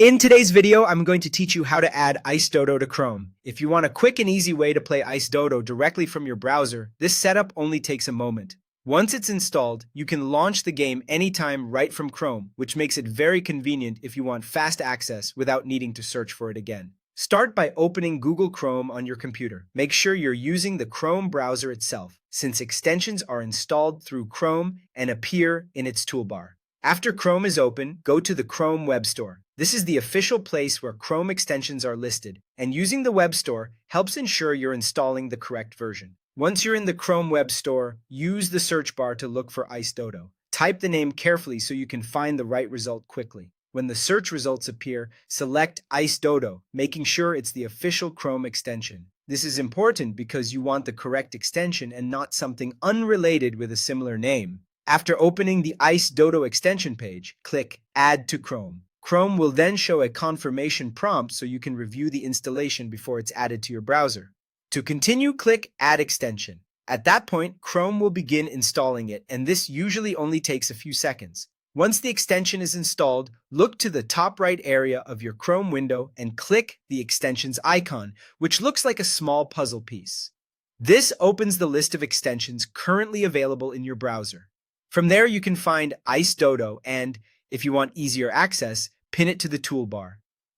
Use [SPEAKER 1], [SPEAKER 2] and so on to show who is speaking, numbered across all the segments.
[SPEAKER 1] In today's video, I'm going to teach you how to add Ice Dodo to Chrome. If you want a quick and easy way to play Ice Dodo directly from your browser, this setup only takes a moment. Once it's installed, you can launch the game anytime right from Chrome, which makes it very convenient if you want fast access without needing to search for it again. Start by opening Google Chrome on your computer. Make sure you're using the Chrome browser itself, since extensions are installed through Chrome and appear in its toolbar. After Chrome is open, go to the Chrome Web Store. This is the official place where Chrome extensions are listed, and using the Web Store helps ensure you're installing the correct version. Once you're in the Chrome Web Store, use the search bar to look for Ice Dodo. Type the name carefully so you can find the right result quickly. When the search results appear, select Ice Dodo, making sure it's the official Chrome extension. This is important because you want the correct extension and not something unrelated with a similar name. After opening the Ice Dodo extension page, click Add to Chrome. Chrome will then show a confirmation prompt so you can review the installation before it's added to your browser. To continue, click Add Extension. At that point, Chrome will begin installing it, and this usually only takes a few seconds. Once the extension is installed, look to the top right area of your Chrome window and click the extensions icon, which looks like a small puzzle piece. This opens the list of extensions currently available in your browser. From there, you can find Ice Dodo and, if you want easier access, pin it to the toolbar.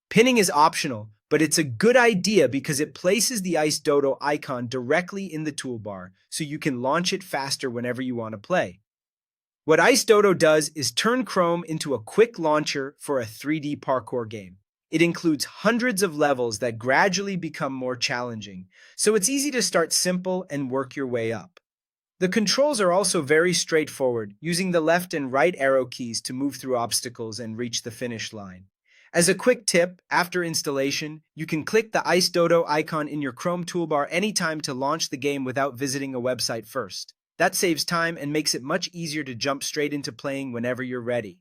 [SPEAKER 1] Pinning is optional, but it's a good idea because it places the Ice Dodo icon directly in the toolbar, so you can launch it faster whenever you want to play. What Ice Dodo does is turn Chrome into a quick launcher for a 3D parkour game. It includes hundreds of levels that gradually become more challenging, so it's easy to start simple and work your way up. The controls are also very straightforward, using the left and right arrow keys to move through obstacles and reach the finish line. As a quick tip, after installation, you can click the Ice Dodo icon in your Chrome toolbar anytime to launch the game without visiting a website first. That saves time and makes it much easier to jump straight into playing whenever you're ready.